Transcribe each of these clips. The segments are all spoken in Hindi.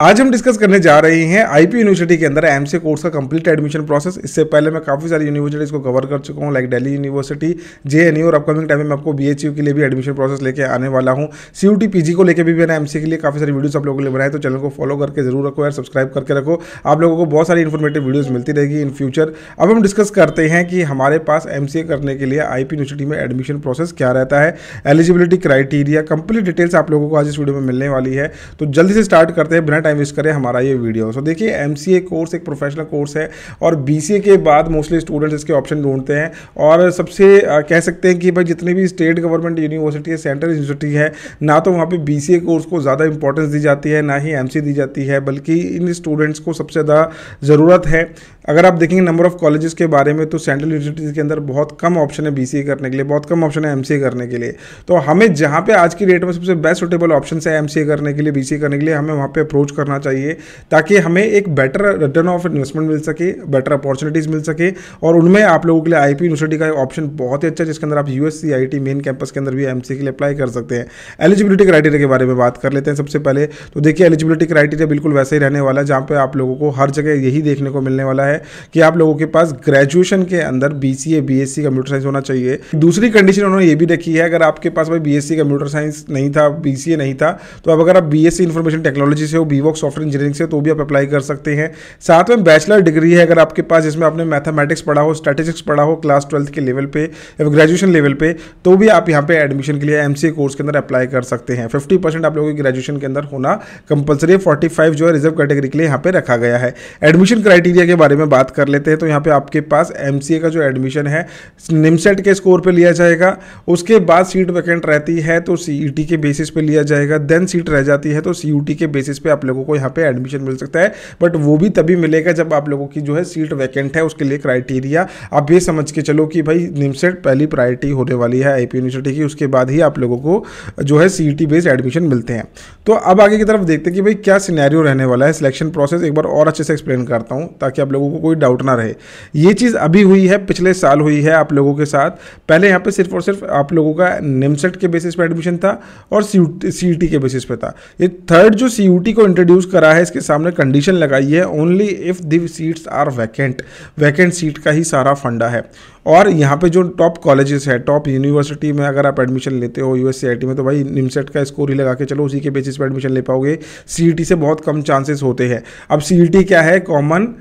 आज हम डिस्कस करने जा रहे हैं आईपी यूनिवर्सिटी के अंदर एमसीए कोर्स का कंप्लीट एडमिशन प्रोसेस। इससे पहले मैं काफ़ी सारी यूनिवर्सिटीज़ को कवर कर चुका हूं, लाइक दिल्ली यूनिवर्सिटी, जेएनयू, और अपकमिंग टाइम में मैं आपको बीएचयू के लिए भी एडमिशन प्रोसेस लेके आने वाला हूं। सीयूटी पीजी को लेकर भी मैंने एमसीए के लिए काफ़ी सारी वीडियोस आप लोगों के लिए बनाए, तो चैनल को फॉलो करके जरूर रखो यार, सब्सक्राइब करके रखो। आप लोगों को बहुत सारी इन्फॉर्मेटिव वीडियोज़ मिलती रहेगी इन फ्यूचर। अब हम डिस्कस करते हैं कि हमारे पास एमसीए करने के लिए आईपी यूनिवर्सिटी में एडमिशन प्रोसेस क्या रहता है, एलिजिबिलिटी क्राइटेरिया, कंप्लीट डिटेल्स आप लोगों को आज इस वीडियो में मिलने वाली है। तो जल्दी से स्टार्ट करते हैं बिना टाइम वेस्ट करें हमारा ये वीडियो। सो देखिए, एमसीए कोर्स एक प्रोफेशनल कोर्स है और बीसीए के बाद मोस्टली स्टूडेंट्स इसके ऑप्शन ढूंढते हैं। और सबसे कह सकते हैं कि भाई जितनी भी स्टेट गवर्नमेंट यूनिवर्सिटी है, सेंट्रल यूनिवर्सिटी है, ना तो वहाँ पे बीसीए कोर्स को ज़्यादा इंपॉर्टेंस दी जाती है, ना ही एमसीए दी जाती है, बल्कि इन स्टूडेंट्स को सबसे ज़्यादा ज़रूरत है। अगर आप देखेंगे नंबर ऑफ कॉलेजेस के बारे में, तो सेंट्रल यूनिवर्सिटीज़ के अंदर बहुत कम ऑप्शन है बीसीए करने के लिए, बहुत कम ऑप्शन है एमसीए करने के लिए। तो हमें जहाँ पे आज की डेट में सबसे बेस्ट सुटेबल ऑप्शन है एमसीए करने के लिए, बीसीए करने के लिए, हमें वहाँ पे अप्रोच करना चाहिए ताकि हमें एक बेटर रिटर्न ऑफ इन्वेस्टमेंट मिल सके, बेटर अपॉर्चुनिटीज़ मिल सके। और उनमें आप लोगों के लिए आईपी यूनिवर्सिटी का ऑप्शन बहुत ही अच्छा है, जिसके अंदर आप यूएससीआईटी मेन कैंपस के अंदर भी एमसीए के लिए अप्लाई कर सकते हैं। एलिजिबिलिटी क्राइटेरिया के बारे में बात कर लेते हैं सबसे पहले। तो देखिए, एलिजिबिलिटी क्राइटेरिया बिल्कुल वैसे ही रहने वाला है, जहाँ पे आप लोगों को हर जगह यही देखने को मिलने वाला है कि आप लोगों के पास ग्रेजुएशन के अंदर बीसीए बीएससी कंप्यूटर साइंस होना चाहिए। दूसरी कंडीशन उन्होंने ये भी रखी है, अगर आपके पास भाई बीएससी कंप्यूटर साइंस नहीं था, बीसीए नहीं था, तो अब अगर आप बीएससी इंफॉर्मेशन टेक्नोलॉजी से हो, बीवॉक सॉफ्टवेयर इंजीनियरिंग से, तो भी आप अप्लाई कर सकते हैं। साथ में बैचलर डिग्री है अगर आपके पास, जिसमें आपने मैथमेटिक्स पढ़ा हो, स्टैटिस्टिक्स पढ़ा हो क्लास 12th के लेवल पे या ग्रेजुएशन लेवल पे, तो भी आप यहाँ पे एडमिशन के लिए एमसीए कोर्स के अंदर अप्लाई कर सकते हैं। 50% आप लोगों की ग्रेजुएशन के अंदर होना कंपलसरी है, 45 जो है रिजर्व कैटेगरी के लिए यहाँ पे रखा गया है। एडमिशन क्राइटेरिया के बारे में बात कर लेते हैं। तो यहाँ पे आपके पास एमसीए का जो एडमिशन है निमसेट के स्कोर पे लिया जाएगा, उसके बाद सीट वैकेंट रहती है तो सीईटी के बेसिस पे लिया जाएगा, देन सीट रह जाती है तो सीयूटी के बेसिस पे आप लोगों को यहाँ पे एडमिशन मिल सकता है। बट वो भी तभी मिलेगा जब आप लोगों की जो है सीट वैकेंट है। उसके लिए क्राइटेरिया आप ये समझ के चलो कि भाई निमसेट पहली प्रायोरिटी होने वाली है आईपी यूनिवर्सिटी की, उसके बाद ही आप लोगों को जो है सीईटी बेस्ड एडमिशन मिलते हैं। तो अब आगे की तरफ देखते हैं कि भाई क्या सिनेरियो रहने वाला है। सिलेक्शन प्रोसेस एक बार और अच्छे से एक्सप्लेन करता हूँ ताकि आप लोगों को कोई डाउट ना रहे। ये चीज़ अभी हुई है, पिछले साल हुई है आप लोगों के साथ। पहले यहाँ पे सिर्फ और सिर्फ आप लोगों का निमसेट के बेसिस पे एडमिशन था और सीईटी के बेसिस पे था। ये थर्ड जो सीयूटी को इंट्रोड्यूस करा है, इसके सामने कंडीशन लगाई है, only if the seats are vacant. Vacant seat का ही सारा फंडा है। और यहाँ पे जो टॉप कॉलेजेस है, टॉप यूनिवर्सिटी में अगर आप एडमिशन लेते हो यूएससीआईटी में, तो भाई निमसेट का स्कोर ही लगा के चलो, उसी के बेसिस पे एडमिशन ले पाओगे। सीईटी से बहुत कम चांसेस होते हैं। अब सीईटी क्या है? कॉमन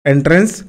एंट्रेंस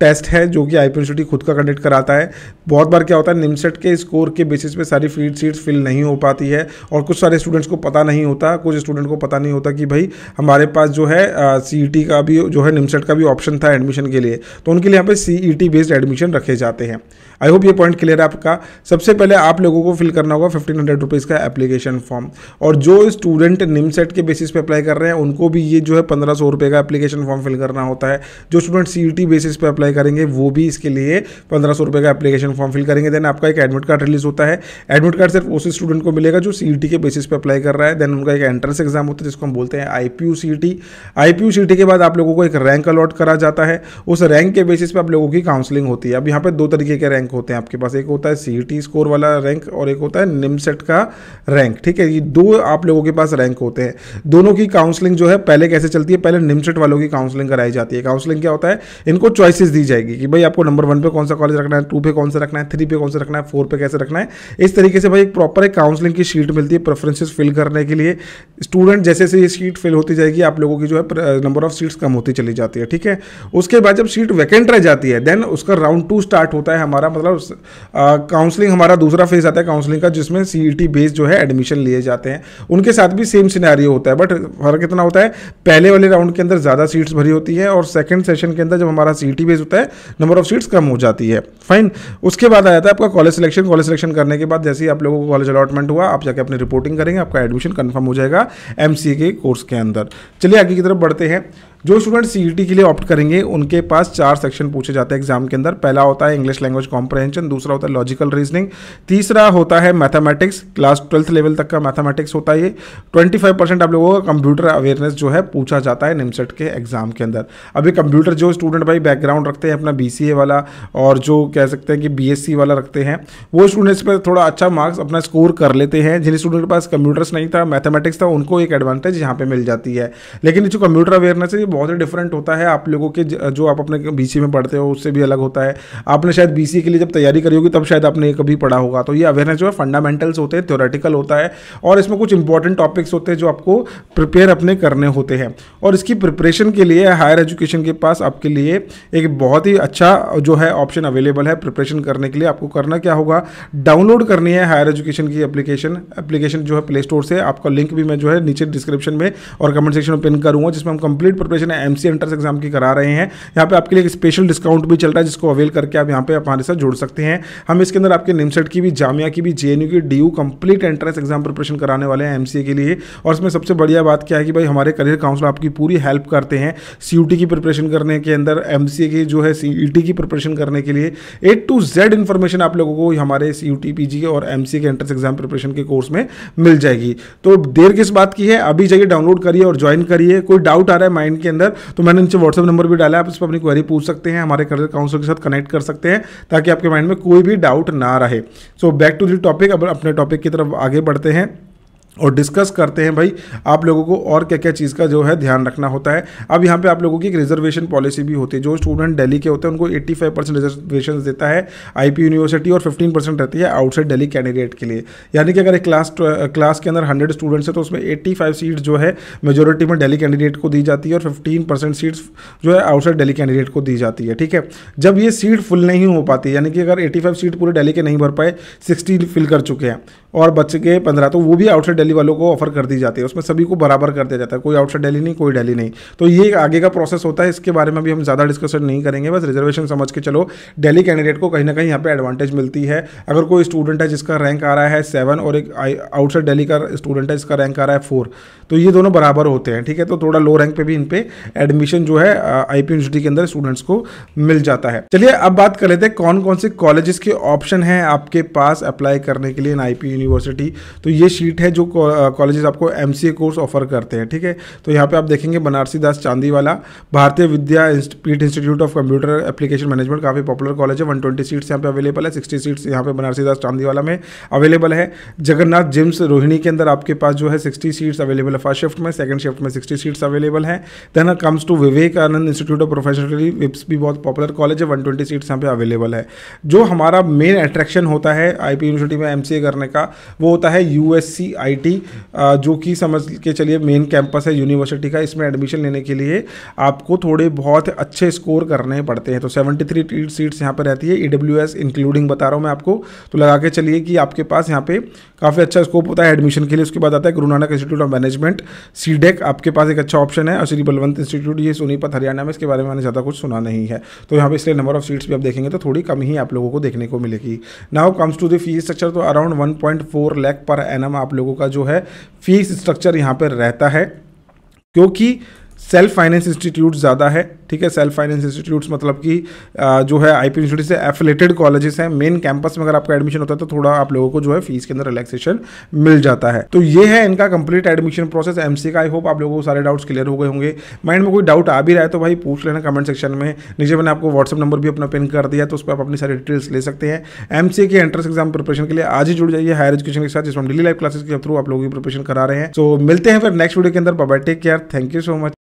टेस्ट है जो कि आईपी यूनिवर्सिटी खुद का कंडक्ट कराता है। बहुत बार क्या होता है, निमसेट के स्कोर के बेसिस पे सारी सीट्स फिल नहीं हो पाती है और कुछ सारे स्टूडेंट्स को पता नहीं होता, कुछ स्टूडेंट को पता नहीं होता कि भाई हमारे पास जो है सीईटी का भी जो है निमसेट का भी ऑप्शन था एडमिशन के लिए, तो उनके लिए यहाँ पे सीईटी बेस्ड एडमिशन रखे जाते हैं। आई होप ये पॉइंट क्लियर है आपका। सबसे पहले आप लोगों को फिल करना होगा 1500 रुपीज़ का एप्लीकेशन फॉर्म, और जो स्टूडेंट निमसेट के बेसिस पे अप्लाई कर रहे हैं उनको भी ये जो है 1500 रुपये का एप्लीकेशन फॉर्म फिल करना होता है। जो स्टूडेंट सीईटी बेसिस पे अप्लाई करेंगे वो भी इसके लिए 1500 रुपये का एप्लीकेशन फॉर्म फिल करेंगे। देन आपका एक एडमिट कार्ड रिलीज होता है। एडमिट कार्ड सिर्फ उस स्टूडेंट को मिलेगा जो सीईटी के बेसिस पे अप्लाई कर रहा है। देन उनका एक एंट्रेंस एग्जाम होता है जिसको हम बोलते हैं आईपीयूसीटी। आईपीयूसीटी के बाद आप लोगों को एक रैंक अलॉट करा जाता है। उस रैंक के बेसिस पे आप लोगों की काउंसलिंग होती है। अब यहाँ पे दो तरीके के रैंक होते हैं आपके पास, एक होता है सीईटी स्कोर वाला रैंक और एक होता है निमसेट का रैंक। ठीक है, ये दो आप लोगों के पास रैंक होते हैं। दोनों की काउंसलिंग जो है पहले कैसे चलती है, पहले निमसेट वालों की काउंसलिंग कराई जाती है। काउंसलिंग क्या होता है, इनको चॉइसेस दी जाएगी कि भाई आपको नंबर 1 पे कौन सा कॉलेज रखना है, 2 पे कौन सा रखना है, 3 पे कौन सा रखना है, 4 पे कैसे रखना है। इस तरीके से भाई एक प्रॉपर एक काउंसलिंग की शीट मिलती है प्रेफरेंसेस फिल करने के लिए। स्टूडेंट जैसे जैसे ये शीट फिल होती जाएगी आप लोगों की जो है नंबर ऑफ सीट्स कम होती चली जाती है। ठीक है, उसके बाद जब सीट वैकेंट रह जाती है देन उसका राउंड 2 स्टार्ट होता है हमारा, मतलब काउंसलिंग हमारा दूसरा फेज आता है काउंसलिंग का, जिसमें सीईटी बेस्ड जो है एडमिशन लिए जाते हैं। उनके साथ भी सेम सिनेरियो होता है, बट फर्क इतना होता है पहले वाले राउंड के अंदर ज़्यादा सीट्स भरी होती है और सेकंड सेशन के अंदर जब हमारा सीईटी बेस्ड होता है नंबर ऑफ सीट्स कम हो जाती है। फाइन। उसके बाद आ जाता है आपका कॉलेज सिलेक्शन। कॉलेज सिलेक्शन करने के बाद जैसे ही आप लोगों को कॉलेज अलॉटमेंट हुआ, आप जाके अपनी रिपोर्टिंग करेंगे, आपका एडमिशन कंफर्म हो जाएगा एमसीए के कोर्स के अंदर। चलिए आगे की तरफ बढ़ते हैं। जो स्टूडेंट सीईटी के लिए ऑप्ट करेंगे उनके पास 4 सेक्शन पूछे जाते हैं एग्जाम के अंदर। पहला होता है इंग्लिश लैंग्वेज कॉम्प्रहेंशन, दूसरा होता है लॉजिकल रीजनिंग, तीसरा होता है मैथमेटिक्स, क्लास 12th लेवल तक का मैथमेटिक्स होता है ये। 25% आप लोगों का कंप्यूटर अवेयरनेस जो है पूछा जाता है निमसेट के एग्जाम के अंदर। अभी कंप्यूटर जो स्टूडेंट भाई बैकग्राउंड रखते हैं अपना बीसीए वाला और जो कह सकते हैं कि बीएससी वाला रखते हैं, वो स्टूडेंट्स पर थोड़ा अच्छा मार्क्स अपना स्कोर कर लेते हैं। जिन स्टूडेंट के पास कंप्यूटर्स नहीं था, मैथमेटिक्स था, उनको एक एडवांटेज यहाँ पे मिल जाती है। लेकिन जो कंप्यूटर अवेयरनेस है ये बहुत ही डिफरेंट होता है आप लोगों के जो आप अपने बीसीए में पढ़ते हो उससे भी अलग होता है। आपने शायद बीसीए के लिए जब तैयारी करी होगी तब शायद आपने कभी पढ़ा होगा। तो ये अवेयरनेस जो है फंडामेंटल्स होते हैं, थ्योरेटिकल होता है और इसमें कुछ इंपॉर्टेंट टॉपिक्स होते हैं जो आपको प्रिपेयर अपने करने होते हैं। और इसकी प्रिपरेशन के लिए हायर एजुकेशन के पास आपके लिए एक बहुत ही अच्छा जो है ऑप्शन अवेलेबल है प्रिपरेशन करने के लिए। आपको करना क्या होगा, डाउनलोड करनी है हायर एजुकेशन की एप्लीकेशन जो है प्ले स्टोर से। आपका लिंक भी मैं जो है नीचे डिस्क्रिप्शन में और कमेंट सेक्शन में पिन करूंगा, जिसमें हम complete preparation MCA entrance exam की करा रहे हैं। यहाँ पे आपके लिए एक स्पेशल डिस्काउंट भी चल रहा है जिसको अवेल करके आप यहाँ पे हमारे साथ जुड़ सकते हैं। हम इसके अंदर आपके निमसेट की भी, जामिया की भी, जेएनयू की, DU complete entrance exam preparation कराने वाले हैं एमसीए के लिए। और इसमें सबसे बढ़िया बात क्या है कि भाई हमारे करियर काउंसलर आपकी पूरी हेल्प करते हैं सीयूटी की प्रिपरेशन करने के अंदर, एमसीए की जो है सीईटी की प्रिपरेशन करने के लिए। A to Z इन्फॉर्मेशन आप लोगों को हमारे सीयूटी पीजी के और एमसीए के एंट्रेंस एग्जाम प्रिपरेशन के कोर्स में मिल जाएगी। तो देर किस बात की है, अभी जाइए डाउनलोड करिए और ज्वाइन करिए। कोई डाउट आ रहा है माइंड के अंदर तो मैंने नीचे व्हाट्सएप नंबर भी डाला है, आप इस पर अपनी क्वेरी पूछ सकते हैं, हमारे करियर काउंसलर के साथ कनेक्ट कर सकते हैं ताकि आपके माइंड में कोई भी डाउट ना रहे। So back to the topic, अब अपने टॉपिक की तरफ आगे बढ़ते हैं और डिस्कस करते हैं भाई आप लोगों को और क्या क्या चीज़ का जो है ध्यान रखना होता है। अब यहाँ पे आप लोगों की एक रिजर्वेशन पॉलिसी भी होती है। जो स्टूडेंट दिल्ली के होते हैं उनको 85% रिजर्वेशन देता है आईपी यूनिवर्सिटी और 15% रहती है आउटसाइड दिल्ली कैंडिडेट के लिए। यानी कि अगर एक क्लास के अंदर 100 स्टूडेंट्स है तो उसमें 85 सीट्स जो है मेजोरिटी में दिल्ली कैंडिडेट को दी जाती है और 15% सीट्स जो है आउटसाइड दिल्ली कैंडिडेट को दी जाती है। ठीक है, जब ये सीट फुल नहीं हो पाती, यानी कि अगर 85 सीट पूरे दिल्ली के नहीं भर पाए, 60 फिल कर चुके हैं और बच गए 15, तो वो भी आउटसाइड दिल्ली वालों को ऑफर कर दी जाती है। उसमें सभी को बराबर कर दिया जाता है, कोई आउटसाइड दिल्ली नहीं, कोई दिल्ली नहीं। तो ये आगे का प्रोसेस होता है, इसके बारे में भी हम ज़्यादा डिस्कशन नहीं करेंगे। बस रिजर्वेशन समझ के चलो, दिल्ली कैंडिडेट को कहीं ना कहीं यहाँ पे एडवांटेज मिलती है। अगर कोई स्टूडेंट है जिसका रैंक आ रहा है 7 और एक आउटसाइड दिल्ली का स्टूडेंट है जिसका रैंक आ रहा है 4, तो ये दोनों बराबर होते हैं। ठीक है, तो थोड़ा लो रैंक पे भी इन पे एडमिशन जो है आईपी यूनिवर्सिटी के अंदर स्टूडेंट्स को मिल जाता है। चलिए अब बात कर लेते हैं कौन कौन से कॉलेजेस के ऑप्शन हैं आपके पास अप्लाई करने के लिए इन आईपी यूनिवर्सिटी। तो ये शीट है जो कॉलेजेस आपको एमसीए कोर्स ऑफर करते हैं। ठीक है, तो यहाँ पे आप देखेंगे Banarasi Das Chandiwala, Bharati Vidyapeeth institute of computer application management, काफ़ी पॉपुलर कॉलेज है। 120 सीट्स यहाँ पे अवेलेबल है, 60 सीट्स यहाँ पे बनारसी दास चांदीवाला में अवेलेबल है। जगन्नाथ जिम्स रोहिणी के अंदर आपके पास जो है 60 सीट्स अवेलेबल है फर्स्ट शिफ्ट में, सेकंड शिफ्ट में 60 सीट्स अवेलेबल है। Then comes to Vivekananda institute of professional VIPS भी बहुत पॉपुलर कॉलेज है, 120 सीट्स यहाँ पे अवेलेबल है। जो हमारा मेन अट्रैक्शन होता है आईपी यूनिवर्सिटी में एमसीए करने का वो होता है यूएससीआईटी, जो कि समझ के चलिए मेन कैंपस है यूनिवर्सिटी का। इसमें एडमिशन लेने के लिए आपको थोड़े बहुत अच्छे स्कोर करने पड़ते हैं। तो 73 सीट्स यहाँ पर रहती है, ईडब्ल्यूएस इंक्लूडिंग बता रहा हूँ मैं आपको। तो लगा के चलिए कि आपके पास यहाँ पे काफ़ी अच्छा स्कोप होता है एडमिशन के लिए। उसके बाद आता है Guru Nanak institute of management, CDAC आपके पास एक अच्छा ऑप्शन है। और श्री बलवंत इंस्टीट्यूट, ये सोनीपत हरियाणा में, इसके बारे में मैंने ज़्यादा कुछ सुना नहीं है। तो यहाँ पे इसलिए नंबर ऑफ सीट्स भी आप देखेंगे तो थोड़ी कम ही आप लोगों को देखने को मिलेगी। Now comes to the fee structure, तो अराउंड 1.4 लाख पर एनम आप लोगों का जो है फीस स्ट्रक्चर यहाँ पर रहता है, क्योंकि सेल्फ फाइनेंस इंस्टीट्यूट ज़्यादा है। ठीक है, सेल्फ फाइनेंस इंस्टीट्यूट्स मतलब कि जो है आईपी यूनिवर्सिटी से एफिलेटेड कॉलेजेस हैं। मेन कैंपस में अगर आपका एडमिशन होता है तो थोड़ा आप लोगों को जो है फीस के अंदर रिलैक्सेशन मिल जाता है। तो ये है इनका कंप्लीट एडमिशन प्रोसेस एमसीए का। आई होप आप लोगों को सारे डाउट्स क्लियर हो गए होंगे। माइंड में कोई डाउट आ भी रहा है तो भाई पूछ लेना कमेंट सेक्शन में। नीचे मैंने आपको व्हाट्सअप नंबर भी अपना पिन कर दिया, तो उस पर आप अपनी सारी डिटेल्स ले सकते हैं। एमसीए के एंट्रेंस एग्जाम प्रिपरेशन के लिए आज ही जुड़ जाइए हायर एजुकेशन के साथ, जिसमें हम डेली लाइव क्लासेस के थ्रू आप लोगों की प्रिपरेशन करा रहे हैं। तो मिलते हैं फिर नेक्स्ट वीडियो के अंदर। Bye bye, take care, thank you so much.